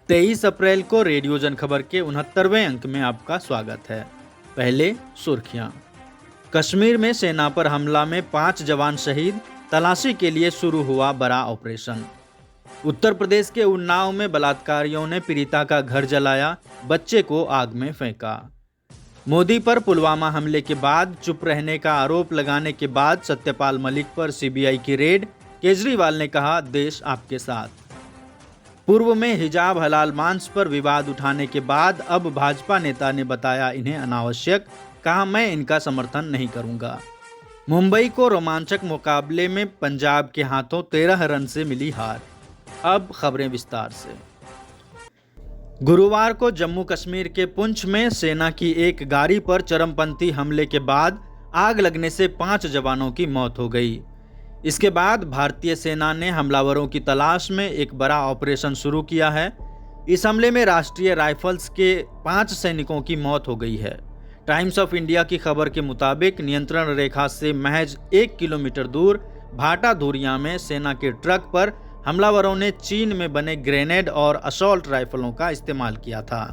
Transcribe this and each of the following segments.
23 अप्रैल को रेडियो जनखबर के 69वें अंक में आपका स्वागत है। पहले सुर्खियां। कश्मीर में सेना पर हमला में 5 जवान शहीद, तलाशी के लिए शुरू हुआ बड़ा ऑपरेशन। उत्तर प्रदेश के उन्नाव में बलात्कारियों ने पीड़िता का घर जलाया, बच्चे को आग में फेंका। मोदी पर पुलवामा हमले के बाद चुप रहने का आरोप लगाने के बाद सत्यपाल मलिक पर सीबीआई की रेड, केजरीवाल ने कहा देश आपके साथ। पूर्व में हिजाब हलाल मांस पर विवाद उठाने के बाद अब भाजपा नेता ने बताया इन्हें अनावश्यक, कहा मैं इनका समर्थन नहीं करूंगा। मुंबई को रोमांचक मुकाबले में पंजाब के हाथों 13 रन से मिली हार। अब खबरें विस्तार से। गुरुवार को जम्मू कश्मीर के पुंछ में सेना की एक गाड़ी पर चरमपंथी हमले के बाद आग लगने से 5 जवानों की मौत हो गई। इसके बाद भारतीय सेना ने हमलावरों की तलाश में एक बड़ा ऑपरेशन शुरू किया है। इस हमले में राष्ट्रीय राइफल्स के 5 सैनिकों की मौत हो गई है। टाइम्स ऑफ इंडिया की खबर के मुताबिक नियंत्रण रेखा से महज 1 किलोमीटर दूर भाटा धुरिया में सेना के ट्रक पर हमलावरों ने चीन में बने ग्रेनेड और असॉल्ट राइफलों का इस्तेमाल किया था।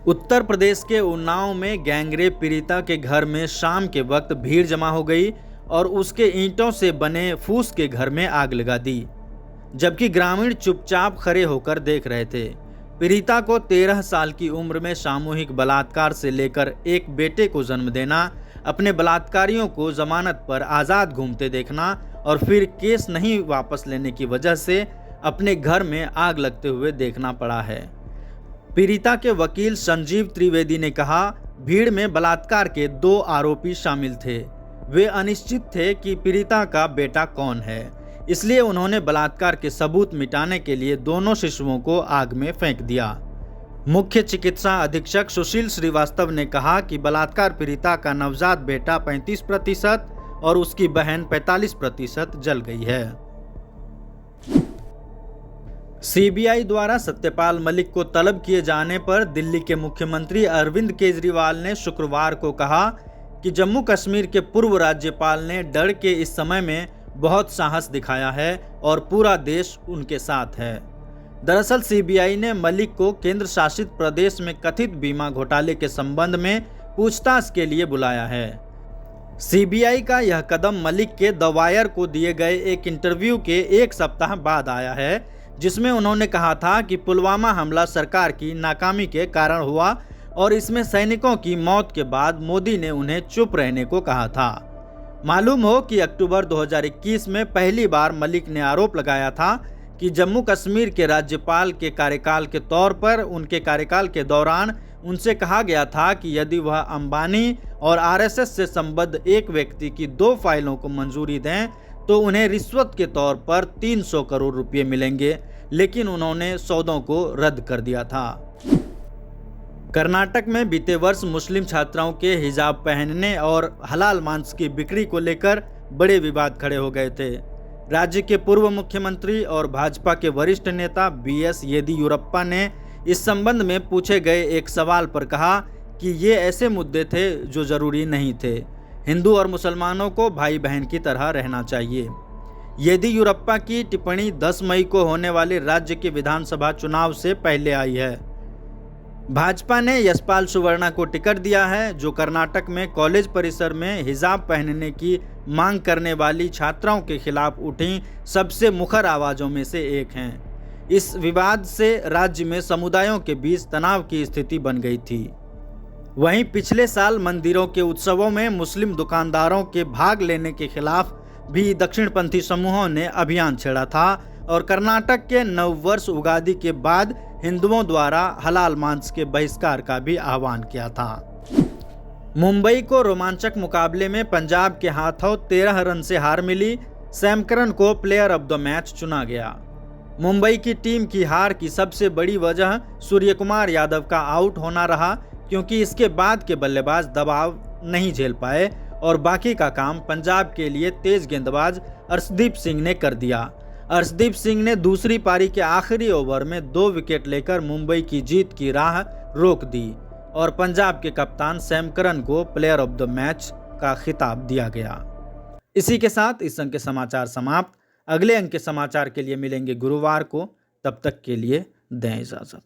उत्तर प्रदेश के उन्नाव में गैंगरेप पीड़िता के घर में शाम के वक्त भीड़ जमा हो गई और उसके ईंटों से बने फूस के घर में आग लगा दी, जबकि ग्रामीण चुपचाप खड़े होकर देख रहे थे। पीड़िता को 13 साल की उम्र में सामूहिक बलात्कार से लेकर एक बेटे को जन्म देना, अपने बलात्कारियों को जमानत पर आज़ाद घूमते देखना और फिर केस नहीं वापस लेने की वजह से अपने घर में आग लगते हुए देखना पड़ा है। पीड़िता के वकील संजीव त्रिवेदी ने कहा, भीड़ में बलात्कार के 2 आरोपी शामिल थे। वे अनिश्चित थे कि पीड़िता का बेटा कौन है, इसलिए उन्होंने बलात्कार के सबूत मिटाने के लिए दोनों शिशुओं को आग में फेंक दिया। मुख्य चिकित्सा अधीक्षक सुशील श्रीवास्तव ने कहा कि बलात्कार पीड़िता का नवजात बेटा 35% और उसकी बहन 45% जल गई है। सीबीआई द्वारा सत्यपाल मलिक को तलब किए जाने पर दिल्ली के मुख्यमंत्री अरविंद केजरीवाल ने शुक्रवार को कहा कि जम्मू कश्मीर के पूर्व राज्यपाल ने डर के इस समय में बहुत साहस दिखाया है और पूरा देश उनके साथ है। दरअसल सीबीआई ने मलिक को केंद्र शासित प्रदेश में कथित बीमा घोटाले के संबंध में पूछताछ के लिए बुलाया है। सीबीआई का यह कदम मलिक के द वायर को दिए गए एक इंटरव्यू के 1 सप्ताह बाद आया है, जिसमें उन्होंने कहा था कि पुलवामा हमला सरकार की नाकामी के कारण हुआ और इसमें सैनिकों की मौत के बाद मोदी ने उन्हें चुप रहने को कहा था। मालूम हो कि अक्टूबर 2021 में पहली बार मलिक ने आरोप लगाया था कि जम्मू कश्मीर के राज्यपाल के कार्यकाल के तौर पर उनके कार्यकाल के दौरान उनसे कहा गया था कि यदि वह अंबानी और आरएसएस से संबद्ध एक व्यक्ति की 2 फाइलों को मंजूरी दें तो उन्हें रिश्वत के तौर पर 300 करोड़ रुपये मिलेंगे, लेकिन उन्होंने सौदों को रद्द कर दिया था। कर्नाटक में बीते वर्ष मुस्लिम छात्राओं के हिजाब पहनने और हलाल मांस की बिक्री को लेकर बड़े विवाद खड़े हो गए थे। राज्य के पूर्व मुख्यमंत्री और भाजपा के वरिष्ठ नेता बीएस येदियुरप्पा ने इस संबंध में पूछे गए एक सवाल पर कहा कि ये ऐसे मुद्दे थे जो जरूरी नहीं थे। हिंदू और मुसलमानों को भाई बहन की तरह रहना चाहिए। येदियुरप्पा की टिप्पणी 10 मई को होने वाले राज्य के विधानसभा चुनाव से पहले आई है। भाजपा ने यशपाल सुवर्णा को टिकट दिया है, जो कर्नाटक में कॉलेज परिसर में हिजाब पहनने की मांग करने वाली छात्राओं के खिलाफ उठी सबसे मुखर आवाजों में से एक हैं। इस विवाद से राज्य में समुदायों के बीच तनाव की स्थिति बन गई थी। वहीं पिछले साल मंदिरों के उत्सवों में मुस्लिम दुकानदारों के भाग लेने के खिलाफ भी दक्षिणपंथी समूहों ने अभियान छेड़ा था और कर्नाटक के नववर्ष उगादी के बाद हिंदुओं द्वारा हलाल मांस के बहिष्कार का भी आह्वान किया था। मुंबई को रोमांचक मुकाबले में पंजाब के हाथों 13 रन से हार मिली। सैम करन को प्लेयर ऑफ द मैच चुना गया। मुंबई की टीम की हार की सबसे बड़ी वजह सूर्यकुमार यादव का आउट होना रहा, क्योंकि इसके बाद के बल्लेबाज दबाव नहीं झेल पाए और बाकी का काम पंजाब के लिए तेज गेंदबाज अर्शदीप सिंह ने कर दिया। अर्शदीप सिंह ने दूसरी पारी के आखिरी ओवर में 2 विकेट लेकर मुंबई की जीत की राह रोक दी और पंजाब के कप्तान सैम करन को प्लेयर ऑफ द मैच का खिताब दिया गया। इसी के साथ इस अंक के समाचार समाप्त। अगले अंक के समाचार के लिए मिलेंगे गुरुवार को। तब तक के लिए दें इजाज़त।